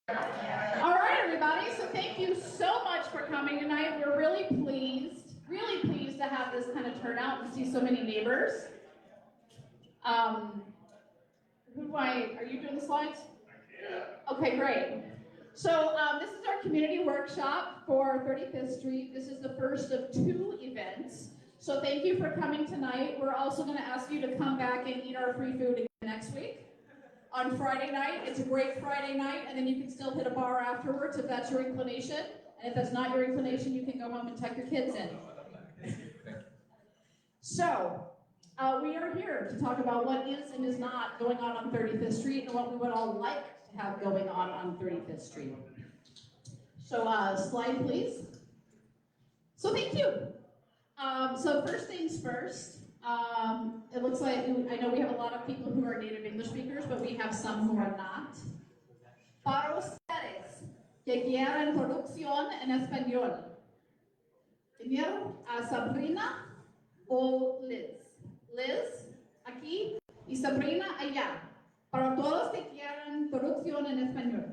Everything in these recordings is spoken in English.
All right, everybody, so thank you so much for coming tonight. We're really pleased to have this kind of turnout and see so many neighbors. Are you doing the slides? Yeah. Okay, great. So this is our community workshop for 35th Street. This is the first of 2 events. So thank you for coming tonight. We're also going to ask you to come back and eat our free food again next week. On Friday night, it's a great Friday night, and then you can still hit a bar afterwards if that's your inclination. And if that's not your inclination, you can go home and tuck your kids in. So, we are here to talk about what is and is not going on 35th Street and what we would all like to have going on 35th Street. So, slide please. So thank you. So first things first. It looks like, I know we have a lot of people who are native English speakers, but we have some who are not. Para ustedes que quieran traducción en español, primero a Sabrina o Liz. Liz, aquí, y Sabrina allá. Para todos que quieran traducción en español.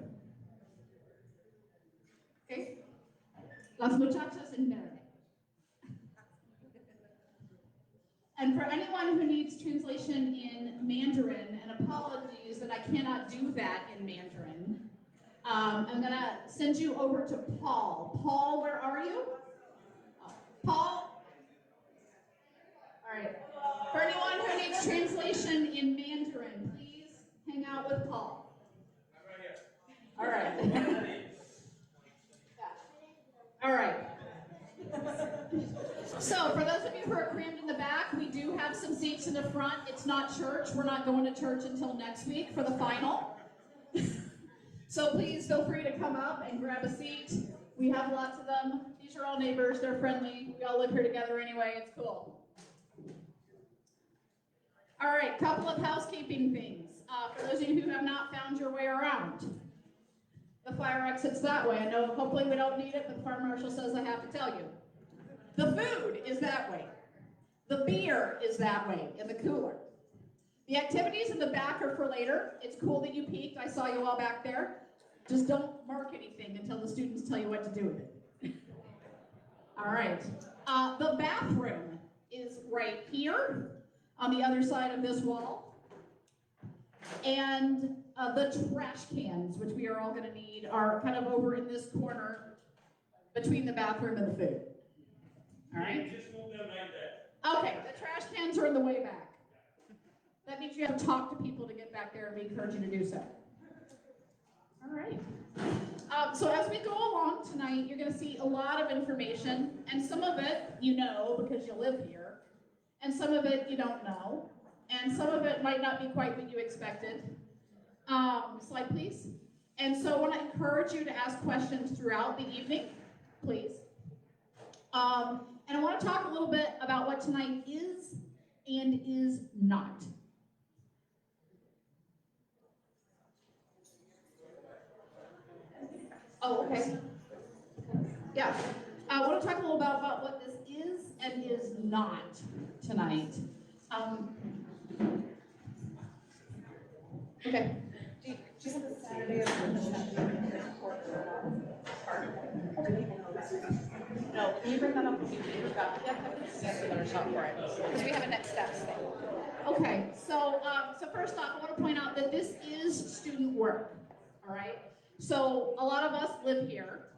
Okay? Las muchachas en verde. And for anyone who needs translation in Mandarin, and apologies that I cannot do that in Mandarin, I'm going to send you over to Paul. Paul, where are you? Oh, Paul? All right. For anyone who needs translation in Mandarin, please hang out with Paul. I'm right here. All right. Yeah. All right. So, for those of you who are crammed in the back, we do have some seats in the front. It's not church. We're not going to church until next week for the final. So please feel free to come up and grab a seat. We have lots of them. These are all neighbors. They're friendly. We all live here together anyway. It's cool. All right, couple of housekeeping things. For those of you who have not found your way around. The fire exit's that way. I know hopefully we don't need it, but the fire marshal says I have to tell you. The food is that way. The beer is that way in the cooler. The activities in the back are for later. It's cool that you peeked. I saw you all back there. Just don't mark anything until the students tell you what to do with it. All right. The bathroom is right here on the other side of this wall. And the trash cans, which we are all going to need, are kind of over in this corner between the bathroom and the food. All right? Just move them like that. Okay, the trash cans are in the way back. That means you have to talk to people to get back there, and we encourage you to do so. All right. So as we go along tonight, you're going to see a lot of information, and some of it you know because you live here, and some of it you don't know, and some of it might not be quite what you expected. Slide, please. And so I want to encourage you to ask questions throughout the evening, please. And I want to talk a little bit about what tonight is and is not. Oh, okay. Yeah. I want to talk a little bit about what this is and is not tonight. Okay. Do you have a Saturday of No, can you bring that up with you? Yes, we're going to talk for it. Because we have a next steps thing. Okay, so first off, I want to point out that this is student work, all right? So a lot of us live here.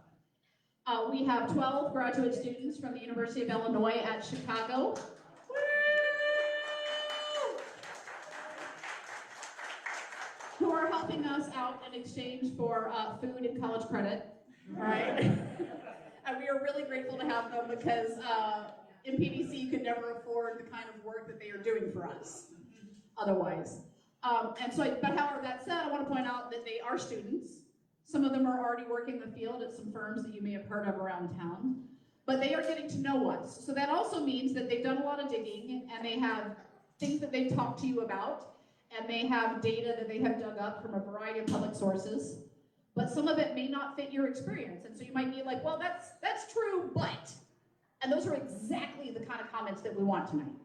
We have 12 graduate students from the University of Illinois at Chicago. Woo! Who are helping us out in exchange for food and college credit, all right? And we are really grateful to have them because MPDC could never afford the kind of work that they are doing for us otherwise. But however, that said, I want to point out that they are students. Some of them are already working in the field at some firms that you may have heard of around town. But they are getting to know us. So that also means that they've done a lot of digging and they have things that they've talked to you about, and they have data that they have dug up from a variety of public sources. But some of it may not fit your experience. And so you might be like, well, that's true, but. And those are exactly the kind of comments that we want tonight.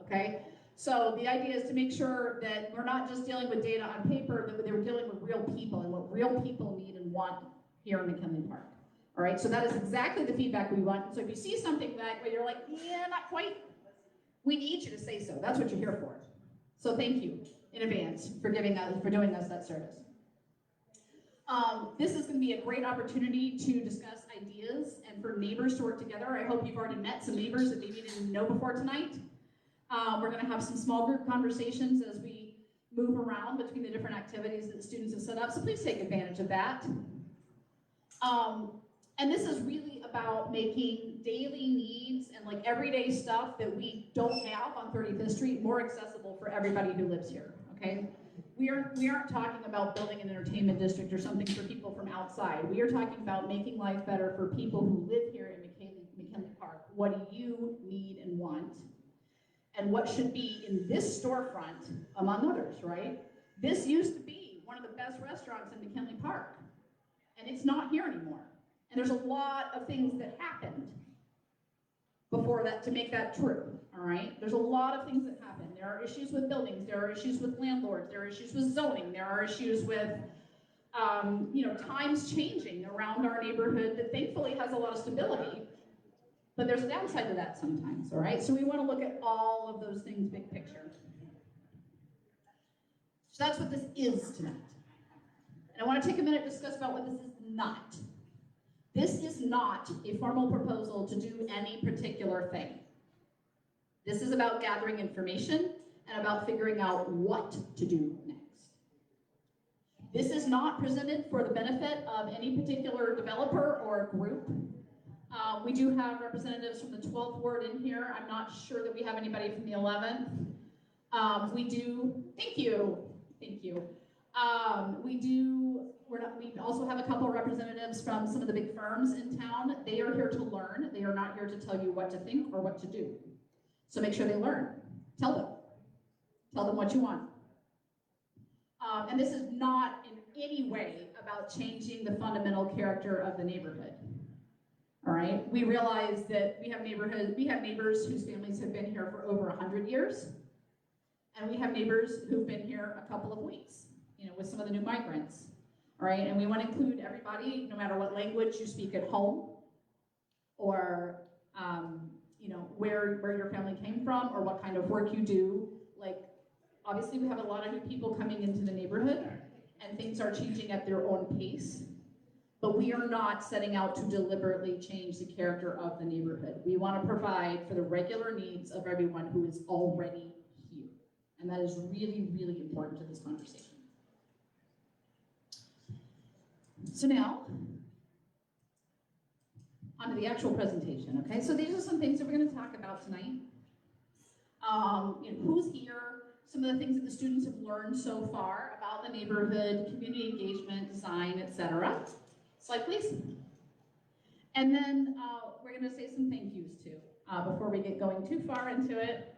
Okay? So the idea is to make sure that we're not just dealing with data on paper, that we're dealing with real people and what real people need and want here in McKinley Park. All right, so that is exactly the feedback we want. So if you see something that where you're like, yeah, not quite, we need you to say so. That's what you're here for. So thank you in advance for doing us that service. This is going to be a great opportunity to discuss ideas and for neighbors to work together. I hope you've already met some neighbors that maybe you didn't know before tonight. We're going to have some small group conversations as we move around between the different activities that students have set up, so please take advantage of that. And this is really about making daily needs and like everyday stuff that we don't have on 35th Street more accessible for everybody who lives here, okay? We aren't talking about building an entertainment district or something for people from outside. We are talking about making life better for people who live here in McKinley Park. What do you need and want? And what should be in this storefront, among others, right? This used to be one of the best restaurants in McKinley Park, and it's not here anymore. And there's a lot of things that happened before that to make that true, all right? There's a lot of things that happen. There are issues with buildings, there are issues with landlords, there are issues with zoning, there are issues with, times changing around our neighborhood that thankfully has a lot of stability, but there's a downside to that sometimes, all right? So we want to look at all of those things big picture. So that's what this is tonight. And I want to take a minute to discuss about what this is not. This is not a formal proposal to do any particular thing. This is about gathering information and about figuring out what to do next. This is not presented for the benefit of any particular developer or group. We do have representatives from the 12th ward in here. I'm not sure that we have anybody from the 11th. Thank you. We also have a couple of representatives from some of the big firms in town. They are here to learn. They are not here to tell you what to think or what to do. So make sure they learn. Tell them what you want. And this is not in any way about changing the fundamental character of the neighborhood. All right, we realize that we have neighbors whose families have been here for over 100 years, and we have neighbors who've been here a couple of weeks, with some of the new migrants. All right, and we want to include everybody, no matter what language you speak at home, or where your family came from, or what kind of work you do. Like, obviously, we have a lot of new people coming into the neighborhood, and things are changing at their own pace. But we are not setting out to deliberately change the character of the neighborhood. We want to provide for the regular needs of everyone who is already here. And that is really, really important to this conversation. So now, onto the actual presentation, okay? So these are some things that we're going to talk about tonight. Who's here, some of the things that the students have learned so far about the neighborhood, community engagement, design, etc. Slide, please. And then we're going to say some thank yous too, before we get going too far into it.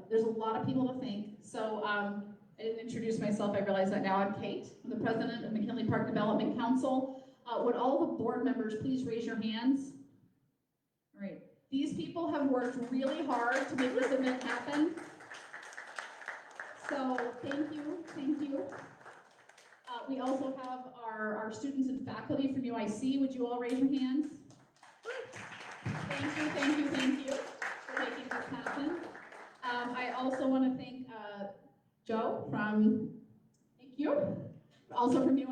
There's a lot of people to thank. So I didn't introduce myself, I realize that now. I'm Kate. I'm the president of McKinley Park Development Council. Would all the board members please raise your hands? All right. These people have worked really hard to make this event happen. So thank you. We also have our students and faculty from UIC. Would you all raise your hands? Thank you for making this happen. I also want to thank Joe also from UIC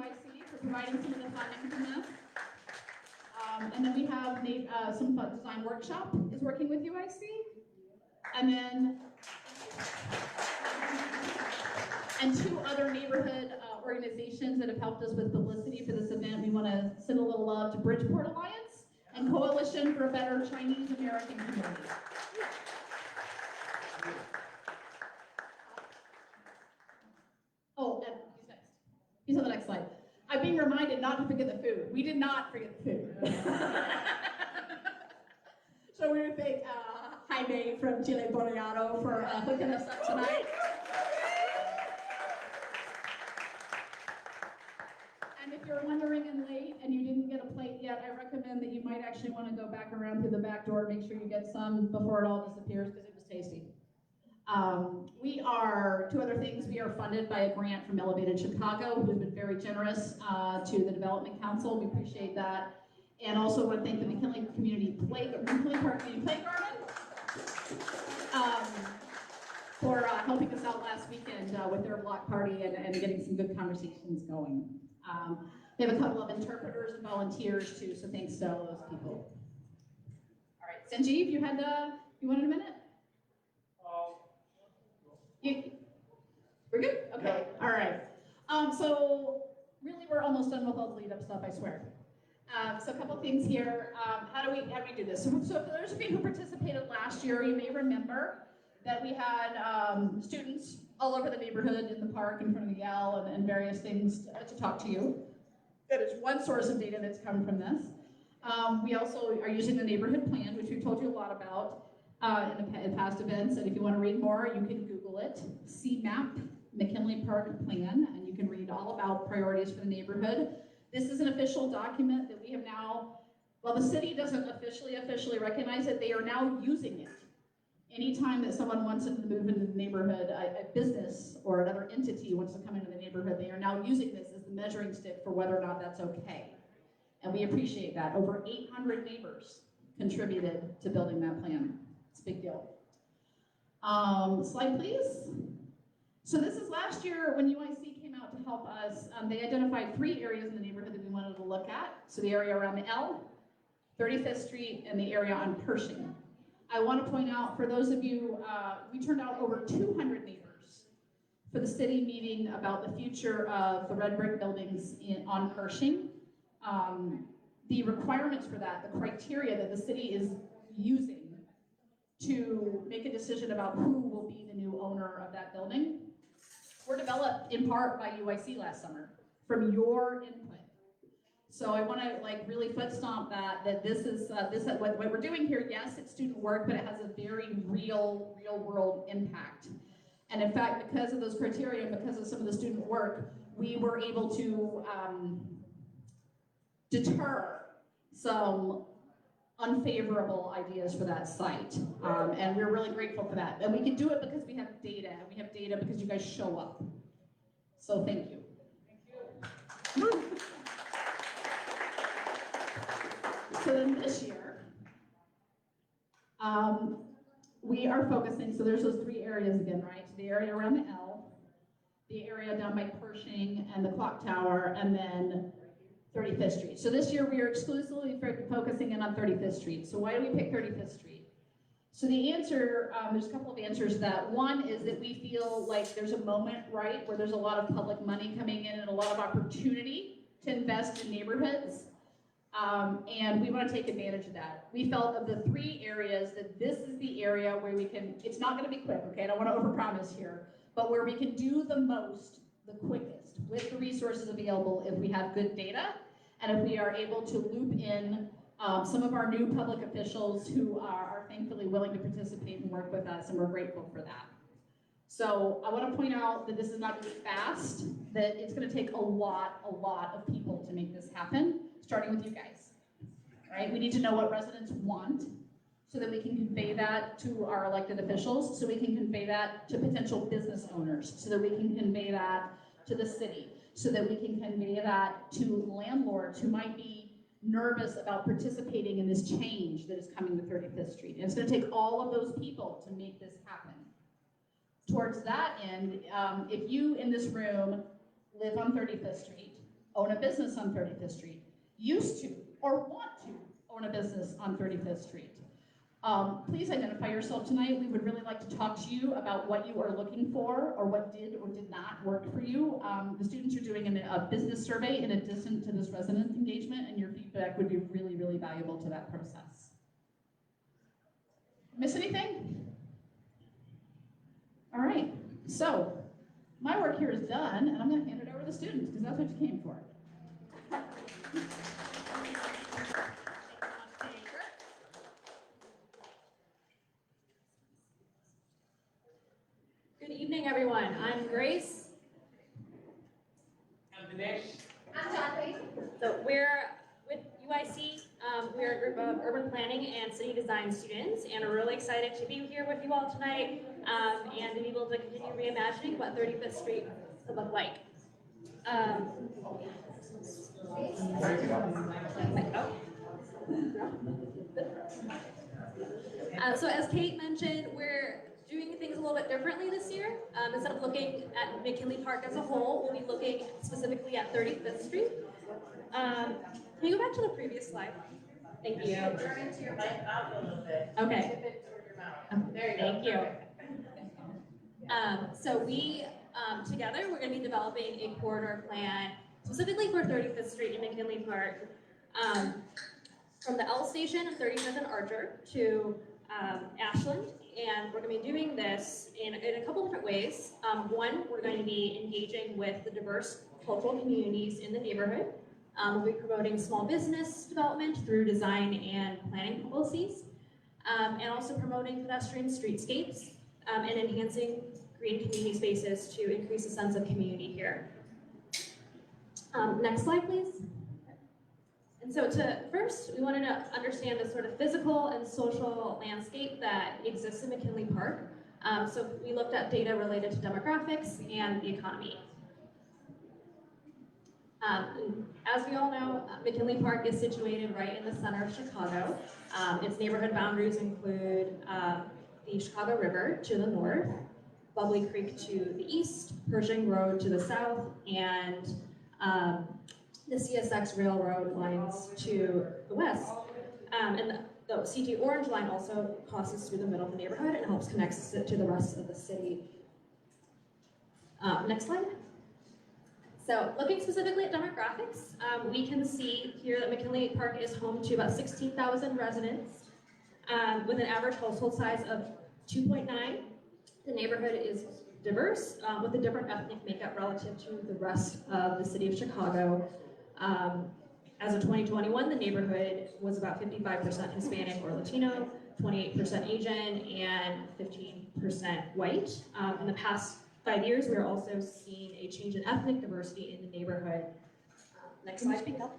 for providing some of the funding from this. And then we have some design workshop is working with UIC. And then two other neighborhood organizations that have helped us with publicity for this event. We want to send a little love to Bridgeport Alliance and Coalition for a Better Chinese American Community. Oh, and he's next. He's on the next slide. I'm being reminded not to forget the food. We did not forget the food. So we would thank Jaime from Chile Boreado for hooking us up tonight. And if you're wondering and late and you didn't get a plate yet, I recommend that you might actually want to go back around through the back door, make sure you get some before it all disappears, because it was tasty. Two other things, we are funded by a grant from Elevated Chicago, who's been very generous to the Development Council. We appreciate that. And also want to thank the McKinley Park Community Playgarden for helping us out last weekend with their block party and getting some good conversations going. They have a couple of interpreters and volunteers too, so thanks to all those people. All right, Sanjeev, you wanted a minute? We're good? Okay, all right. So really we're almost done with all the lead up stuff, I swear. So a couple things here. How do we do this? So for those of you who participated last year, you may remember that we had students all over the neighborhood, in the park, in front of the L, and various things to talk to you. That is one source of data that's come from this. We also are using the neighborhood plan, which we've told you a lot about in past events, and if you want to read more, you can Google it, CMAP, McKinley Park Plan, and you can read all about priorities for the neighborhood. This is an official document that we have now, while the city doesn't officially recognize it, they are now using it. Anytime that someone wants to move into the neighborhood, a business or another entity wants to come into the neighborhood, they are now using this as the measuring stick for whether or not that's okay. And we appreciate that. Over 800 neighbors contributed to building that plan. It's a big deal. Slide, please. So this is last year when UIC came out to help us. They identified 3 areas in the neighborhood that we wanted to look at. So the area around the L, 35th Street, and the area on Pershing. I want to point out, for those of you, we turned out over 200 neighbors for the city meeting about the future of the red brick buildings on Pershing. The requirements for that, the criteria that the city is using to make a decision about who will be the new owner of that building, were developed in part by UIC last summer from your input. So I want to really foot stomp that this is what we're doing here. Yes, it's student work, but it has a very real world impact. And in fact, because of those criteria and because of some of the student work, we were able to deter some unfavorable ideas for that site. And we're really grateful for that. And we can do it because we have data, and we have data because you guys show up. So thank you. Thank you. So then this year, we are focusing, so there's those 3 areas again, right? So the area around the L, the area down by Pershing and the clock tower, and then 35th Street. So this year we are exclusively focusing in on 35th Street. So why do we pick 35th Street? So the answer, there's a couple of answers to that. One is that we feel like there's a moment, right, where there's a lot of public money coming in and a lot of opportunity to invest in neighborhoods. And we want to take advantage of that. We felt of the 3 areas that this is the area where we can, it's not going to be quick, okay? I don't want to overpromise here, but where we can do the most, the quickest, with the resources available if we have good data, and if we are able to loop in some of our new public officials who are thankfully willing to participate and work with us, and we're grateful for that. So I want to point out that this is not going to be fast, that it's going to take a lot of people to make this happen, starting with you guys, right? We need to know what residents want so that we can convey that to our elected officials, so we can convey that to potential business owners, so that we can convey that to the city, so that we can convey that to landlords who might be nervous about participating in this change that is coming to 35th Street. And it's going to take all of those people to make this happen. Towards that end, if you in this room live on 35th Street, own a business on 35th Street, used to or want to own a business on 35th Street, please identify yourself tonight. We would really like to talk to you about what you are looking for or what did or did not work for you. The students are doing a business survey in addition to this resident engagement, and your feedback would be really valuable to that process. Miss anything? All right, so my work here is done, and I'm going to hand it over to the students because that's what you came for. Good evening, everyone. I'm Grace. I'm Dinesh. I'm Jacqueline. So we're with UIC. We are a group of urban planning and city design students, and we're really excited to be here with you all tonight and to be able to continue reimagining what 35th Street would look like. So as Kate mentioned, we're doing things a little bit differently this year. Instead of looking at McKinley Park as a whole, we'll be looking specifically at 35th Street. Can you go back to the previous slide? Thank you. Turn into your mic out a little bit. Okay. Tip it toward your mouth. There you go. Thank you. So we, together, we're going to be developing a corridor plan specifically for 35th Street and McKinley Park, from the L station and 35th and Archer to Ashland, and we're going to be doing this in a couple different ways. One, we're going to be engaging with the diverse cultural communities in the neighborhood. We'll be promoting small business development through design and planning policies, and also promoting pedestrian streetscapes and enhancing green community spaces to increase a sense of community here. Next slide, please. And so first, we wanted to understand the sort of physical and social landscape that exists in McKinley Park. So we looked at data related to demographics and the economy. As we all know, McKinley Park is situated right in the center of Chicago. Its neighborhood boundaries include the Chicago River to the north, Bubbly Creek to the east, Pershing Road to the south, and the CSX railroad lines to the west. And the CT Orange line also crosses through the middle of the neighborhood and helps connect it to the rest of the city. Next slide. So looking specifically at demographics, we can see here that McKinley Park is home to about 16,000 residents with an average household size of 2.9. The neighborhood is diverse with a different ethnic makeup relative to the rest of the city of Chicago. As of 2021, the neighborhood was about 55% Hispanic or Latino, 28% Asian, and 15% white. In the past 5 years, we are also seeing a change in ethnic diversity in the neighborhood. Next slide. Speak up.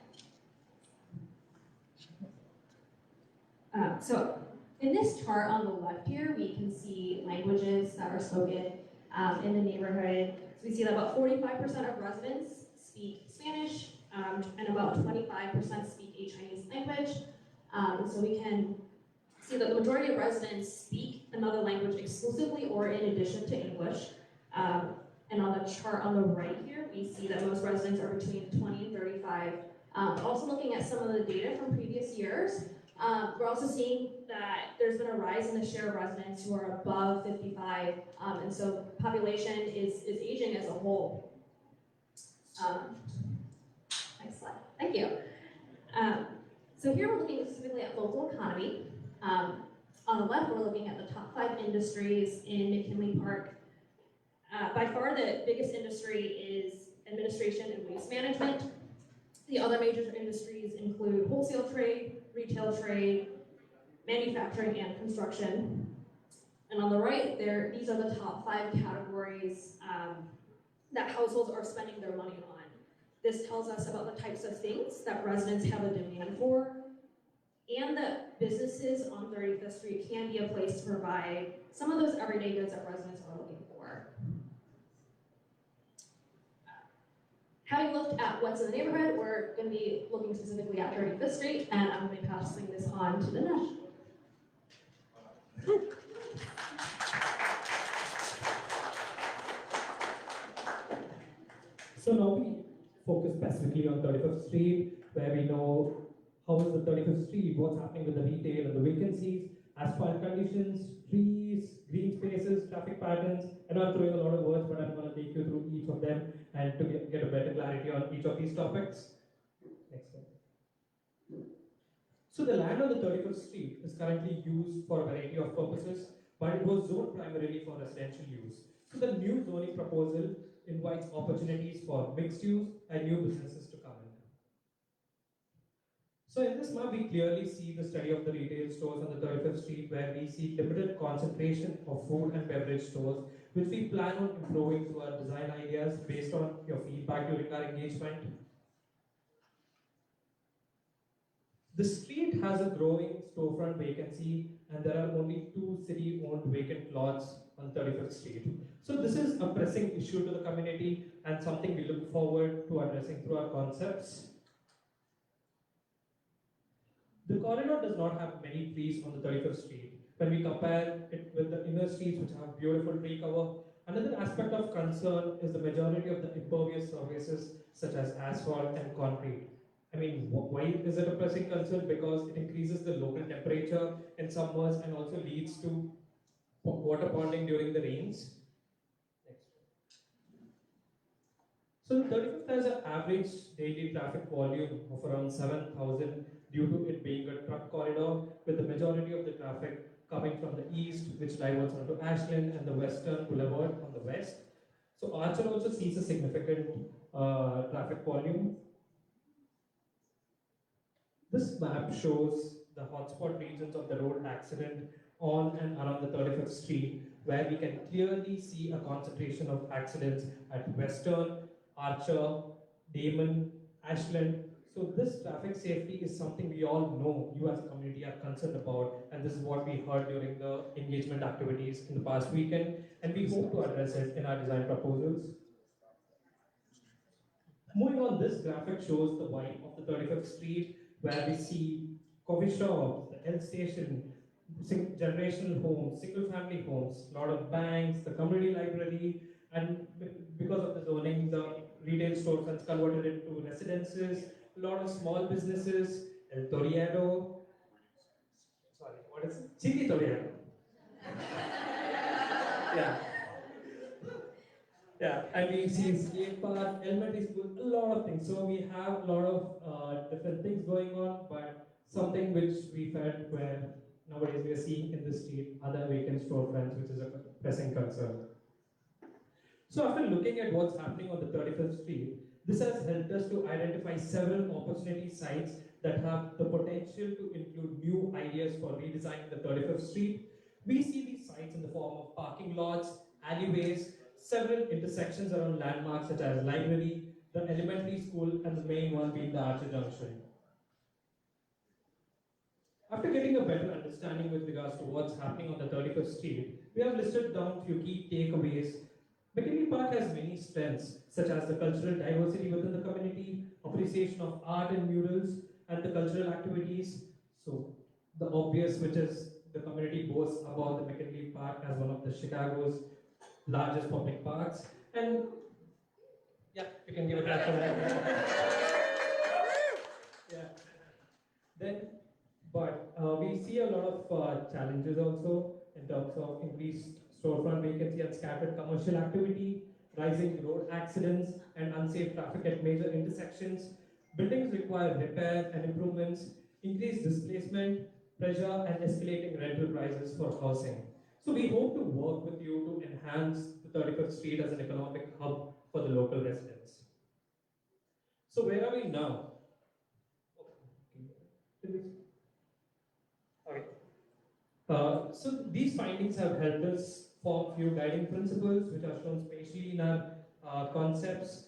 So in this chart on the left here, we can see languages that are spoken in the neighborhood. So we see that about 45% of residents speak Spanish, and about 25% speak a Chinese language. So we can see that the majority of residents speak another language exclusively or in addition to English. And on the chart on the right here, we see that most residents are between 20 and 35. Also looking at some of the data from previous years, we're also seeing that there's been a rise in the share of residents who are above 55, and so population is aging as a whole. Next slide. Thank you. So here we're looking specifically at local economy. On the left, we're looking at the top 5 industries in McKinley Park. By far, the biggest industry is administration and waste management. The other major industries include wholesale trade, retail trade, manufacturing, and construction. And on the right, these are the top 5 categories that households are spending their money on. This tells us about the types of things that residents have a demand for, and that businesses on 35th Street can be a place to provide some of those everyday goods that residents are looking for. Having looked at what's in the neighborhood, we're going to be looking specifically at 35th Street, and I'm going to be passing this on to Dinesh. So now we focus specifically on 35th Street, where we know how is the 35th Street, what's happening with the retail and the vacancies, asphalt conditions, trees, green spaces, traffic patterns. And I'm throwing a lot of words, but I'm going to take you through each of them and to get a better clarity on each of these topics. Next slide. So the land on the 35th Street is currently used for a variety of purposes, but it was zoned primarily for residential use. So the new zoning proposal invites opportunities for mixed use and new businesses to come in. So in this map, we clearly see the study of the retail stores on the 35th Street, where we see limited concentration of food and beverage stores, which we plan on improving through our design ideas based on your feedback during our engagement. The street has a growing storefront vacancy, and there are only 2 city-owned vacant lots on 35th Street. So this is a pressing issue to the community and something we look forward to addressing through our concepts. The corridor does not have many trees on the 35th Street. When we compare it with the inner streets, which have beautiful tree cover, another aspect of concern is the majority of the impervious surfaces such as asphalt and concrete. I mean, why is it a pressing concern? Because it increases the local temperature in summers and also leads to water ponding during the rains. Next. So the 35th has an average daily traffic volume of around 7,000 due to it being a truck corridor, with the majority of the traffic coming from the east, which diverts onto Ashland, and the western boulevard on the west. So Archer also sees a significant traffic volume. This map shows the hotspot regions of the road accident on and around the 35th Street, where we can clearly see a concentration of accidents at Western, Archer, Damon, Ashland. So this traffic safety is something we all know you as a community are concerned about, and this is what we heard during the engagement activities in the past weekend, and we hope to address it in our design proposals. Moving on, this graphic shows the vibe of the 35th Street, where we see coffee shops, the health station, generational homes, single family homes, a lot of banks, the community library, and because of the zoning, the retail storefronts converted into residences, a lot of small businesses, El Toriado, sorry, what is it? Chili Toriado. Yeah. Yeah, and we see skate park, elementary school, a lot of things. So we have a lot of different things going on, but something which we felt where nowadays we are seeing in the street other vacant storefronts, which is a pressing concern. So after looking at what's happening on the 35th Street, this has helped us to identify several opportunity sites that have the potential to include new ideas for redesigning the 35th Street. We see these sites in the form of parking lots, alleyways, several intersections around landmarks such as library, the elementary school, and the main one being the Archer Junction. After getting a better understanding with regards to what's happening on the 35th Street, we have listed down a few key takeaways. McKinley Park has many strengths, such as the cultural diversity within the community, appreciation of art and murals, and the cultural activities. So the obvious, which is the community boasts about the McKinley Park as one of the Chicago's largest public parks. And yeah, you can give a clap for that. Yeah. Then, but we see a lot of challenges also in terms of increased storefront vacancy and scattered commercial activity, rising road accidents and unsafe traffic at major intersections. Buildings require repair and improvements, increased displacement, pressure, and escalating rental prices for housing. So we hope to work with you to enhance the 35th Street as an economic hub for the local residents. So where are we now? Okay. So these findings have helped us form few guiding principles which are shown spatially in our concepts.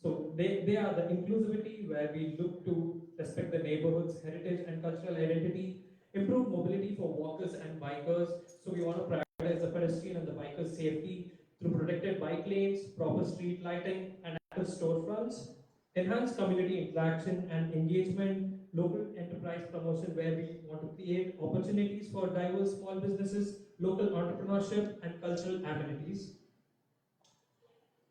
So they are the inclusivity, where we look to respect the neighborhood's heritage and cultural identity, improve mobility for walkers and bikers. So we want to prioritize the pedestrian and the biker's safety through protected bike lanes, proper street lighting, and active storefronts. Enhance community interaction and engagement, local enterprise promotion, where we want to create opportunities for diverse small businesses, local entrepreneurship, and cultural amenities.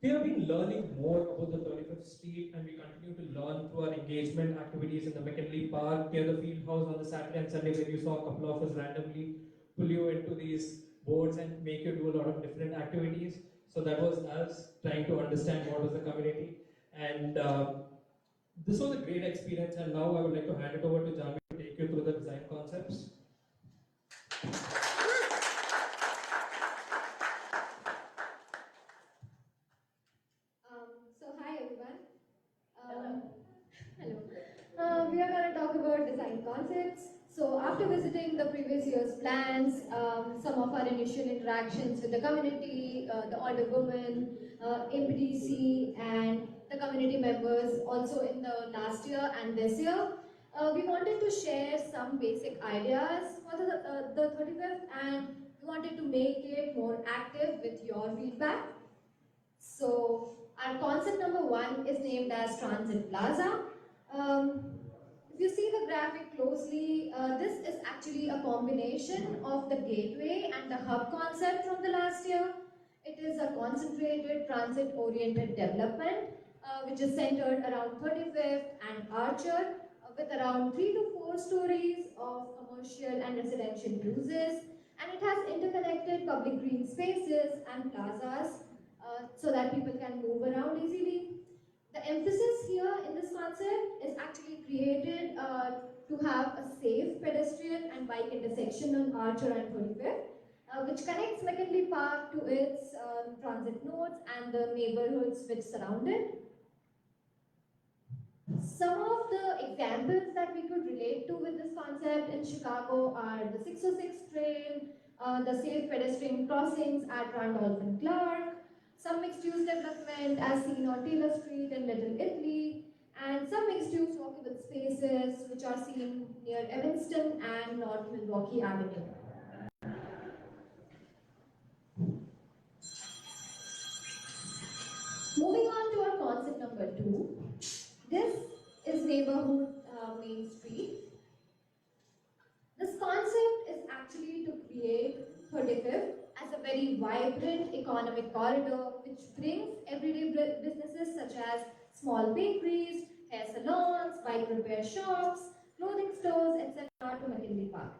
We have been learning more about the 35th Street, and we continue to learn through our engagement activities in the McKinley Park, near the field house on the Saturday and Sunday, where you saw a couple of us randomly pull you into these boards and make you do a lot of different activities. So that was us trying to understand what was the community. And this was a great experience, and now I would like to hand it over to Janvi to take you through the design concepts. So hi everyone. Hello. We are going to talk about design concepts. So after visiting the previous year's plans, some of our initial interactions with the community, the alderwoman, MPDC, and the community members also in the last year and this year, we wanted to share some basic ideas for the 35th, and we wanted to make it more active with your feedback. So our concept number 1 is named as Transit Plaza. If you see the graphic closely, this is actually a combination of the gateway and the hub concept from the last year. It is a concentrated transit-oriented development which is centered around 35th and Archer with around 3 to 4 stories of commercial and residential uses, and it has interconnected public green spaces and plazas so that people can move around easily. The emphasis here in this concept is actually created to have a safe pedestrian and bike intersection on Archer and 35th, which connects McKinley Park to its transit nodes and the neighborhoods which surround it. Some of the examples that we could relate to with this concept in Chicago are the 606 train, the safe pedestrian crossings at Randolph and Clark, some mixed-use development as seen on Taylor Street in Little Italy, and some mixed-use walkable spaces which are seen near Evanston and North Milwaukee Avenue. Moving on to our concept number 2. This is neighborhood Main Street. This concept is actually to create 35th as a very vibrant economic corridor which brings everyday businesses such as small bakeries, hair salons, bike repair shops, clothing stores, etc. to McKinley Park.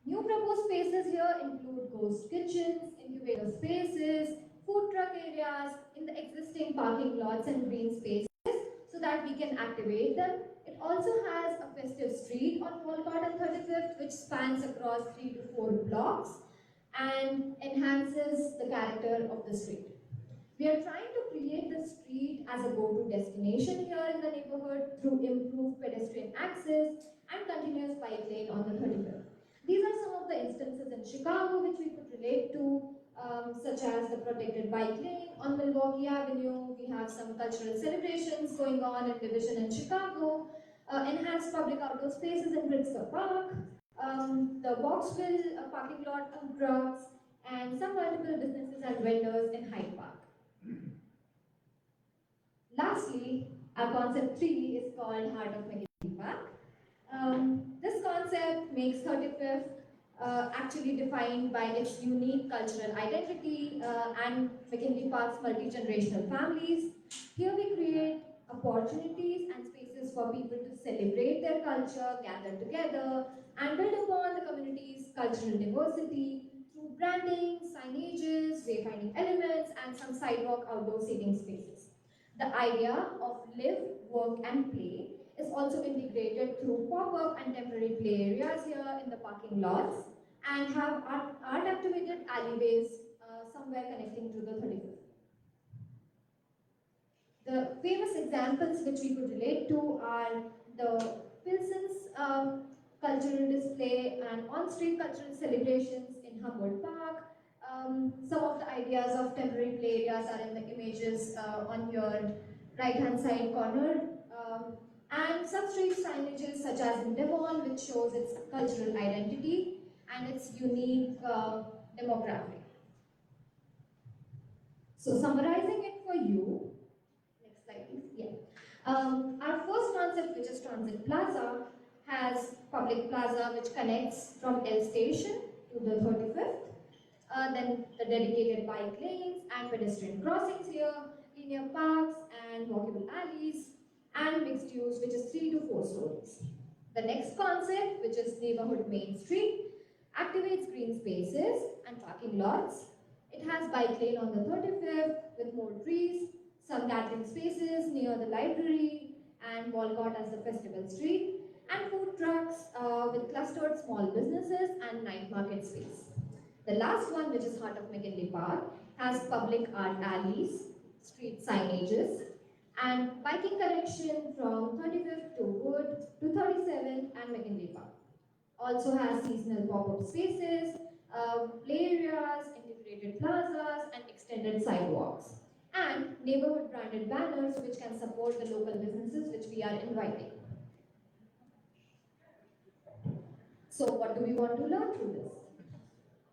New proposed spaces here include ghost kitchens, incubator spaces, food truck areas in the existing parking lots and green spaces so that we can activate them. It also has a festive street on Walcott and 35th which spans across 3 to 4 blocks and enhances the character of the street. We are trying to create the street as a go-to destination here in the neighborhood through improved pedestrian access and continuous bike lane on the 35th. These are some of the instances in Chicago which we could relate to, such as the protected bike lane on Milwaukee Avenue. We have some cultural celebrations going on in Division in Chicago, enhanced public outdoor spaces in Pritzker Park, the Boxville parking lot of trucks, and some multiple businesses and vendors in Hyde Park. Lastly, our concept 3 is called Heart of McKinley Park. This concept makes 35th actually defined by its unique cultural identity and McKinley Park's multi-generational families. Here we create opportunities and spaces for people to celebrate their culture, gather together, and build upon the community's cultural diversity through branding, signages, wayfinding elements, and some sidewalk outdoor seating spaces. The idea of live, work, and play is also integrated through pop-up and temporary play areas here in the parking lots and have art-activated alleyways somewhere connecting to the 35th. The famous examples which we could relate to are the Pilson's cultural display and on-street cultural celebrations in Humboldt Park. Some of the ideas of temporary play areas are in the images on your right-hand side corner. And sub-street signages such as in Devon, which shows its cultural identity and its unique demographic. So summarizing it for you, next slide please, yeah. Our first concept, which is Transit Plaza, has public plaza which connects from L Station to the 35th. Then the dedicated bike lanes and pedestrian crossings here, linear parks and walkable alleys, and mixed use, which is 3 to 4 stories. The next concept, which is Neighborhood Main Street, activates green spaces and parking lots. It has bike lane on the 35th with more trees, some gathering spaces near the library and Walcott as the festival street, and food trucks with clustered small businesses and night market space. The last one, which is Heart of McKinley Park, has public art alleys, street signages, and biking connection from 35th to Wood to 37th and McKinley Park. Also has seasonal pop-up spaces, play areas, integrated plazas, and extended sidewalks, and neighborhood branded banners which can support the local businesses which we are inviting. So what do we want to learn through this?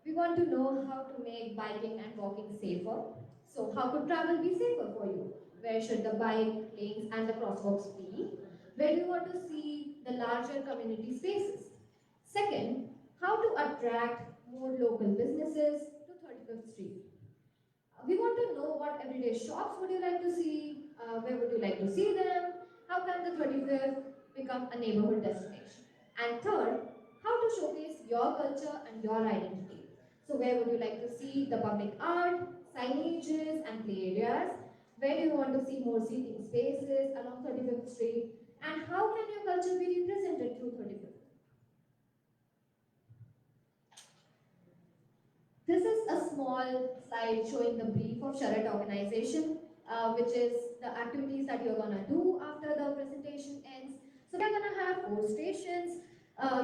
We want to know how to make biking and walking safer. So how could travel be safer for you? Where should the bike lanes and the crosswalks be? Where do you want to see the larger community spaces? Second, how to attract more local businesses to 35th Street. We want to know what everyday shops would you like to see, where would you like to see them, how can the 35th become a neighborhood destination. And third, how to showcase your culture and your identity. So where would you like to see the public art, signages and play areas, where do you want to see more seating spaces along 35th Street, and how can your culture be represented through 35th? This is a small slide showing the brief of Charrette organization, which is the activities that you're gonna do after the presentation ends. So we're gonna have 4 stations.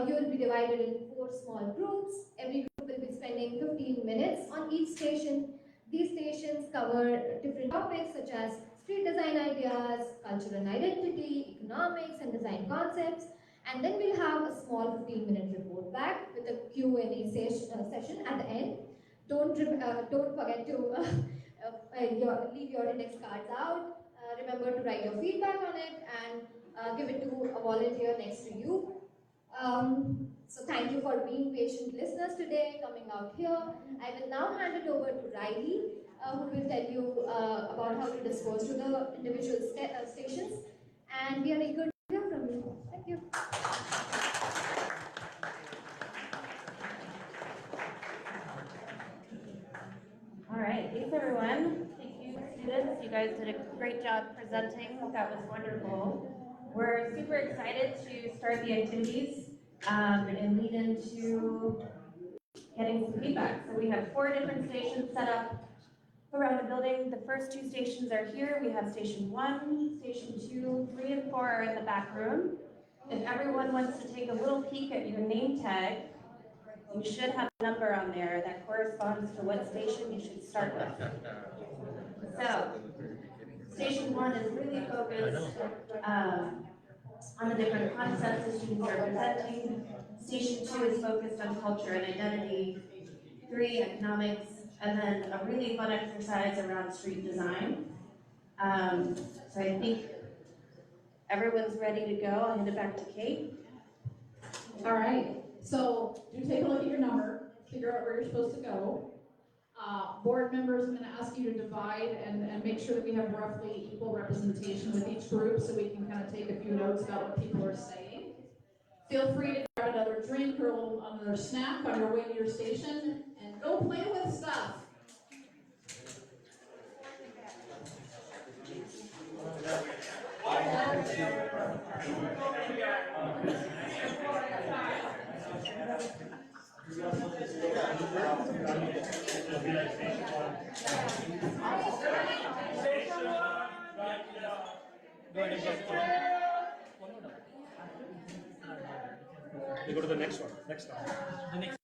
You'll be divided in 4 small groups. Every group will be spending 15 minutes on each station. These stations cover different topics such as street design ideas, culture and identity, economics and design concepts. And then we'll have a small 15-minute report back with a Q&A session at the end. Don't forget to leave your index cards out. Remember to write your feedback on it and give it to a volunteer next to you. So thank you for being patient listeners today, coming out here. I will now hand it over to Riley, who will tell you about how to dispose to the individual stations. And we are eager to hear from you. Thank you. All right, thanks everyone. Thank you students, you guys did a great job presenting, that was wonderful. We're super excited to start the activities and lead into getting some feedback. So we have 4 different stations set up around the building. The first 2 stations are here. We have station 1, station 2, 3, and 4 are in the back room. If everyone wants to take a little peek at your name tag, you should have a number on there that corresponds to what station you should start with. So, station 1 is really focused on the different concepts the students are presenting. Station 2 is focused on culture and identity. 3, economics, and then a really fun exercise around street design. So I think everyone's ready to go. I'll hand it back to Kate. All right, so do take a look at your number, figure out where you're supposed to go. Board members, I'm going to ask you to divide and make sure that we have roughly equal representation with each group so we can kind of take a few notes about what people are saying. Feel free to grab another drink or another snack on your way to your station and go play with stuff. We go to the next one. Next one. The next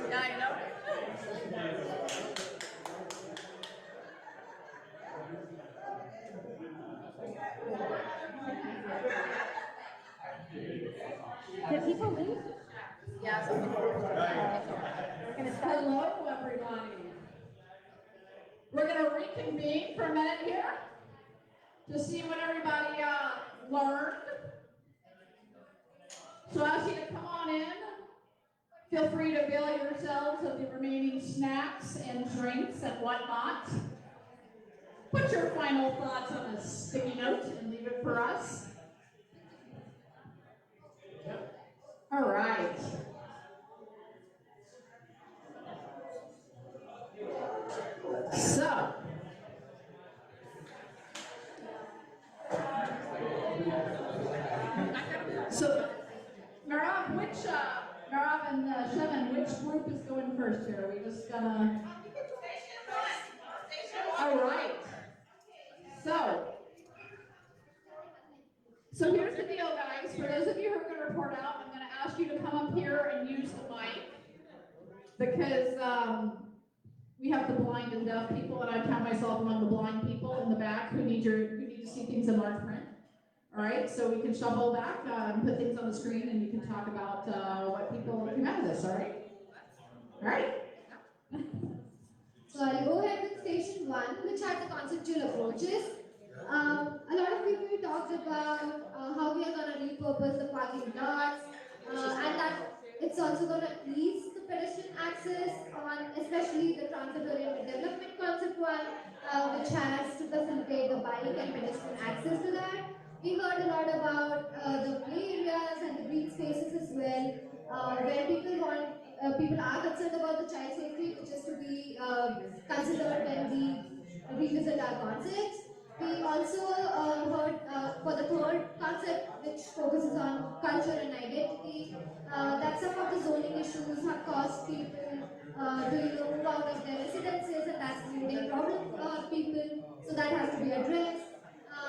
Yeah, I know. Did people leave? Yeah, so We're gonna start. Hello, everybody. We're going to reconvene for a minute here to see what everybody learned. So I ask you to come on in. Feel free to avail yourselves of the remaining snacks and drinks and whatnot. Put your final thoughts on a sticky note and leave it for us. All right. So, Narav and Shevan, which group is going first here? Are we just gonna? All right. So here's the deal, guys. For those of you who are going to report out, I'm going to ask you to come up here and use the mic because we have the blind and deaf people, and I count myself among the blind people in the back who need to see things in large print. All right, so we can shuffle back and put things on the screen, and you can talk about what people came out of this. All right. All right. So I'll go ahead with station 1, which had the conceptual approaches. A lot of people talked about how we are going to repurpose the parking lots, and that it's also going to ease the pedestrian access on especially the transit-oriented development concept one, which has to facilitate the bike and pedestrian access to that. We heard a lot about the play areas and the green spaces as well, where people are concerned about the child safety, which is to be considered when we revisit our concepts. We also heard for the third concept, which focuses on culture and identity, that some of the zoning issues have caused people to move out of their residences, and that's creating a problem for people, so that has to be addressed.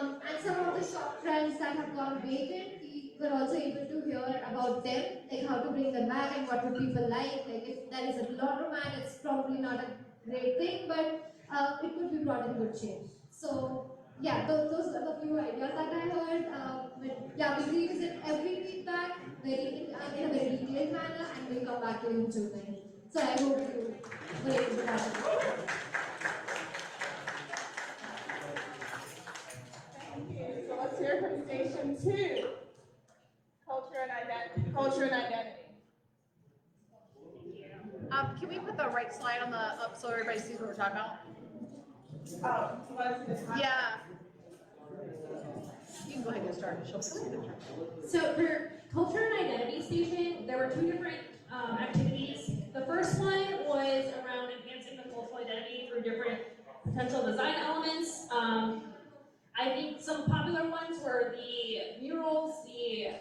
And some of the shop trends that have gone vacant, we were also able to hear about them, like how to bring them back and what would people like. Like if there is a laundromat, it's probably not a great thing, but it could be brought in good shape. So yeah, those are the few ideas that I heard. But yeah, we revisit every feedback in a very detailed manner, and we'll come back to you in June. So I hope you were able to have it. So let's hear from station 2. Culture and identity. Culture and identity. Can we put the right slide on the up so everybody sees what we're talking about? Yeah. You can go ahead and get started. She'll see the picture. So for culture and identity station, there were 2 different activities. The first one was around enhancing the cultural identity through different potential design elements. I think some popular ones were the murals, the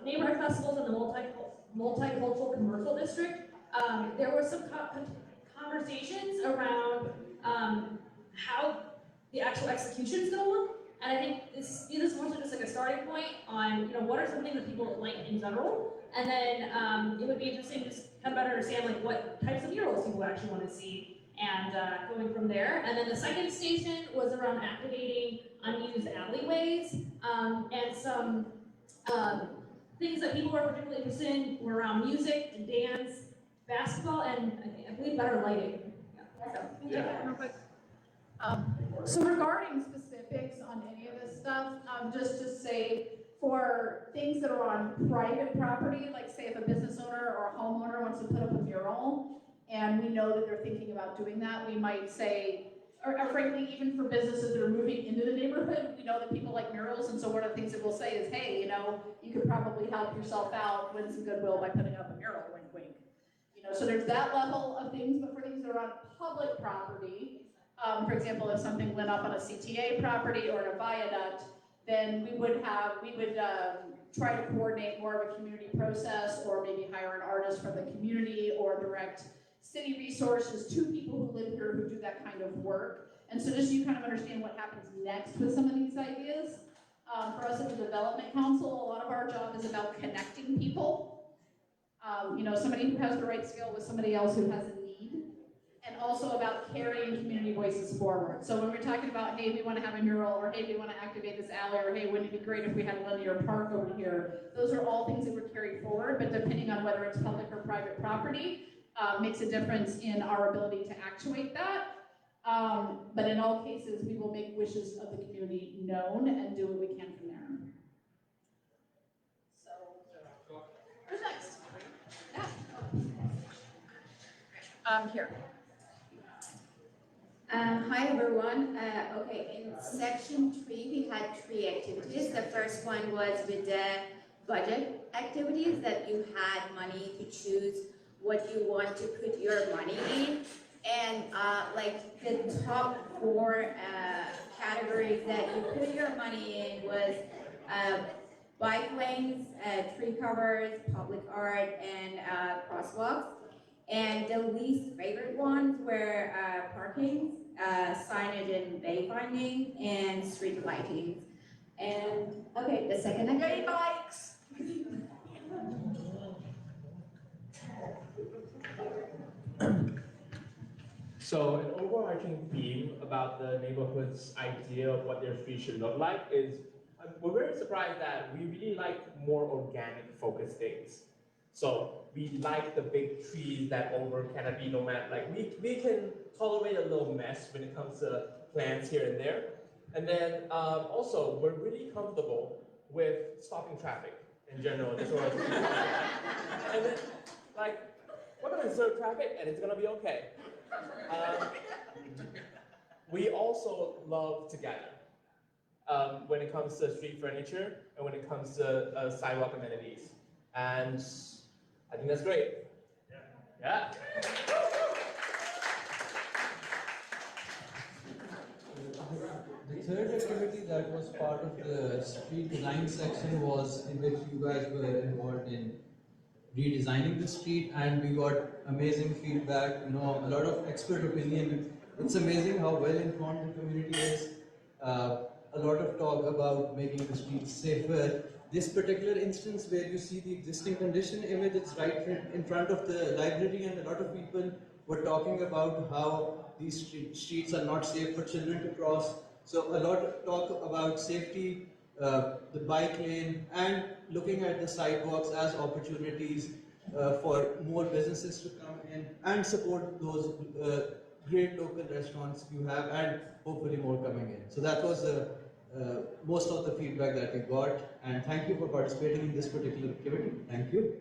neighborhood festivals, and the multicultural commercial district. There were some conversations around how the actual execution is going to look, and I think this is more so just like a starting point on what are some things that people like in general, and then it would be interesting to just kind of better understand like what types of murals people actually want to see. And going from there. And then the second station was around activating unused alleyways, and some things that people were particularly interested in were around music and dance, basketball, and I believe better lighting. So regarding specifics on any of this stuff, just to say for things that are on private property, like say if a business owner or a homeowner wants to put up a mural, and we know that they're thinking about doing that, we might say, or frankly, even for businesses that are moving into the neighborhood, we know that people like murals, and so one of the things that we'll say is, hey, you could probably help yourself out, win some goodwill by putting up a mural, wink, wink. So there's that level of things, but for things that are on public property, For example, if something went up on a CTA property or in a viaduct, then we would try to coordinate more of a community process, or maybe hire an artist from the community, or direct city resources to people who live here who do that kind of work. And so just so you kind of understand what happens next with some of these ideas. For us at the Development Council, a lot of our job is about connecting people. Somebody who has the right skill with somebody else who has a need, and also about carrying community voices forward. So when we're talking about, hey, we want to have a mural, or hey, we want to activate this alley, or hey, wouldn't it be great if we had a linear park over here? Those are all things that would carry forward, but depending on whether it's public or private property, makes a difference in our ability to actuate that. But in all cases, we will make wishes of the community known and do what we can from there. So, who's next? Yeah. Here. Hi everyone. Okay, in section 3 we had 3 activities. The first one was with the budget activities, that you had money to choose what you want to put your money in. And like the top 4 categories that you put your money in was bike lanes, tree covers, public art, and crosswalks. And the least favorite ones were parking, signage and wayfinding, and street lighting. And okay, the second activity. Bikes! So an overarching theme about the neighborhood's idea of what their street should look like is, we're very surprised that we really like more organic focused things. So we like the big trees that over canopy nomad, like we can tolerate a little mess when it comes to plants here and there. And then also we're really comfortable with stopping traffic in general. That's what and then like, we're gonna serve traffic and it's gonna be okay. We also love to gather when it comes to street furniture and when it comes to sidewalk amenities. And I think that's great. Yeah. The third activity that was part of the street design section was in which you guys were involved in redesigning the street, and we got amazing feedback, a lot of expert opinion. It's amazing how well informed the community is. A lot of talk about making the streets safer. This particular instance where you see the existing condition image, it's right in front of the library, and a lot of people were talking about how these streets are not safe for children to cross. So a lot of talk about safety, the bike lane, and looking at the sidewalks as opportunities for more businesses to come in and support those great local restaurants you have, and hopefully more coming in. So that was most of the feedback that we got, and thank you for participating in this particular activity. Thank you.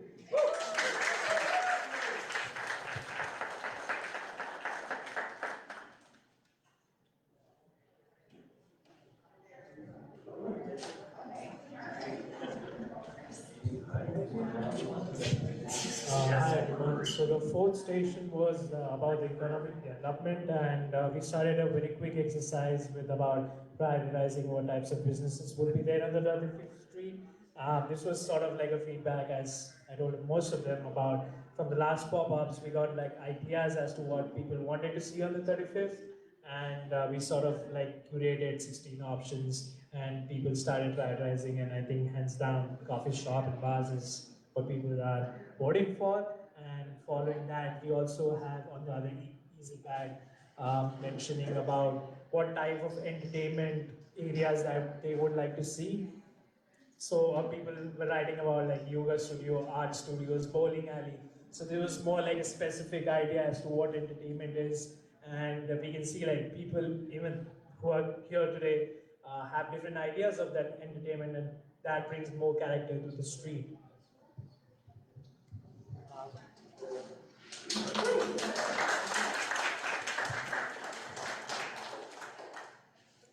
Hi everyone. So the fourth station was about economic development, and we started a very quick exercise with about prioritizing what types of businesses would be there on the 35th Street. This was sort of like a feedback, as I told most of them about from the last pop-ups. We got like ideas as to what people wanted to see on the 35th, and we sort of like curated 16 options, and people started prioritizing, and I think hands down coffee shop and bars is what people are voting for. And following that, we also have on the other easy bag mentioning about what type of entertainment areas that they would like to see. So people were writing about like yoga studio, art studios, bowling alley. So there was more like a specific idea as to what entertainment is, and we can see like people even who are here today have different ideas of that entertainment, and that brings more character to the street.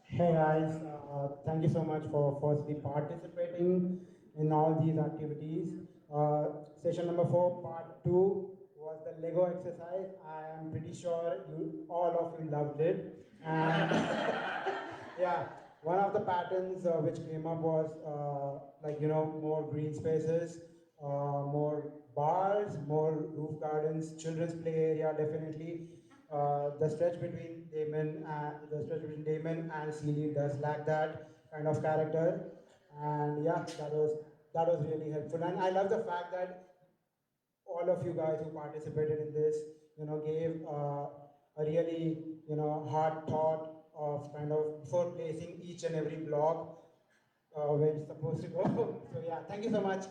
Hey guys, thank you so much for firstly participating in all these activities. Session number 4, part 2 was the Lego exercise. I am pretty sure all of you loved it. And yeah, one of the patterns which came up was more green spaces, more bars, more roof gardens, children's play area definitely. The stretch between Damon and Sealy does lack that kind of character, and yeah, that was really helpful. And I love the fact that all of you guys who participated in this, gave a really, hard thought of kind of before placing each and every block where it's supposed to go. So yeah, thank you so much.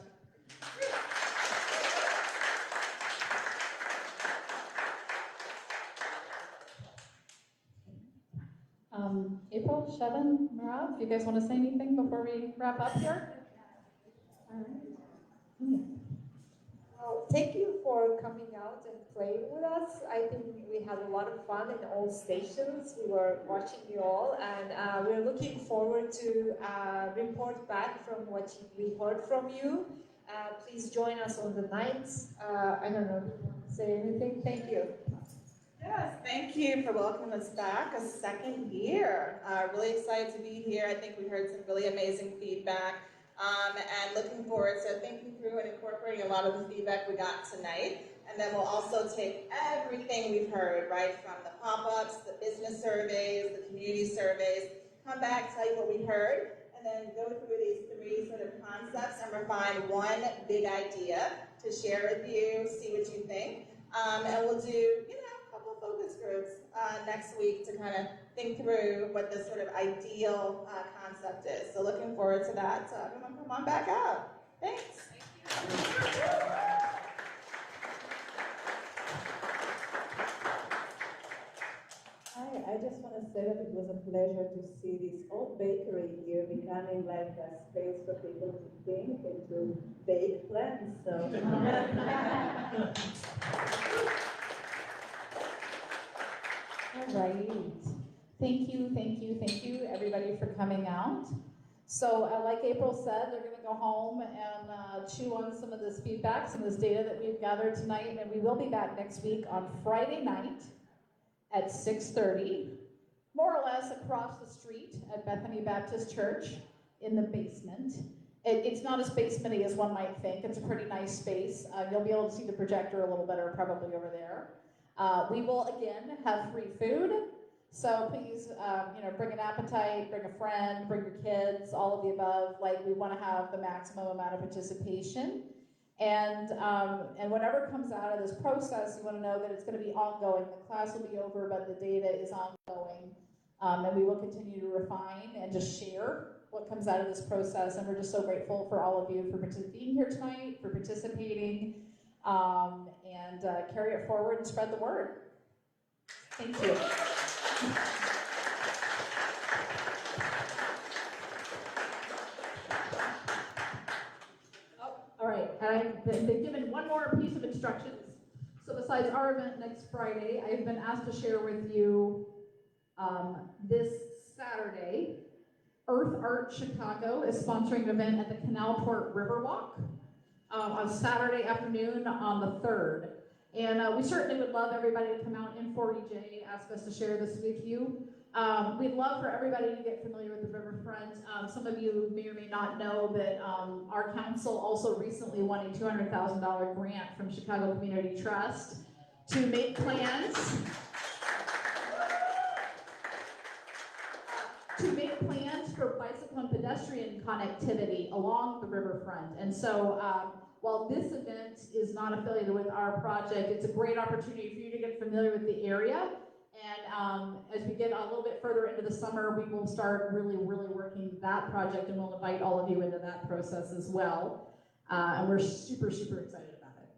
April, Shevin, Marav, you guys want to say anything before we wrap up here? All right. Well, thank you for coming out and playing with us. I think we had a lot of fun in all stations. We were watching you all, and we're looking forward to report back from what we heard from you. Please join us on the 9th. I don't know, say anything? Thank you. Yes, thank you for welcoming us back a second year. Really excited to be here. I think we heard some really amazing feedback, and looking forward to thinking through and incorporating a lot of the feedback we got tonight. And then we'll also take everything we've heard, right, from the pop-ups, the business surveys, the community surveys, come back, tell you what we heard, and then go through these 3 sort of concepts and refine one big idea to share with you, see what you think. And we'll do, a couple of focus groups next week to kind of think through what the sort of ideal concept is. So looking forward to that. So everyone come on back out. Thanks. Hi, I just want to say that it was a pleasure to see this old bakery here becoming like a space for people to think and to bake plans. So. All right. Thank you, everybody, for coming out. So, like April said, they're going to go home and chew on some of this feedback, some of this data that we've gathered tonight, and we will be back next week on Friday night at 6:30, more or less across the street at Bethany Baptist Church in the basement. It's not as basementy as one might think. It's a pretty nice space. You'll be able to see the projector a little better probably over there. We will, again, have free food. So please, bring an appetite, bring a friend, bring your kids, all of the above. Like, we want to have the maximum amount of participation. And whatever comes out of this process, you want to know that it's going to be ongoing. The class will be over, but the data is ongoing. And we will continue to refine and just share what comes out of this process. And we're just so grateful for all of you for being here tonight, for participating, and carry it forward and spread the word. Thank you. All right, I've been given one more piece of instructions. So besides our event next Friday, I've been asked to share with you this Saturday, Earth Art Chicago is sponsoring an event at the Canalport Riverwalk on Saturday afternoon on the 3rd. And we certainly would love everybody to come out. M4EJ asked us to share this with you. We'd love for everybody to get familiar with the riverfront. Some of you may or may not know that our council also recently won a $200,000 grant from Chicago Community Trust to make plans for bicycle and pedestrian connectivity along the riverfront. And so while this event is not affiliated with our project, it's a great opportunity for you to get familiar with the area. And as we get a little bit further into the summer, we will start really working that project, and we'll invite all of you into that process as well. And we're super excited about it.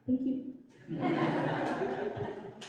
Thank you.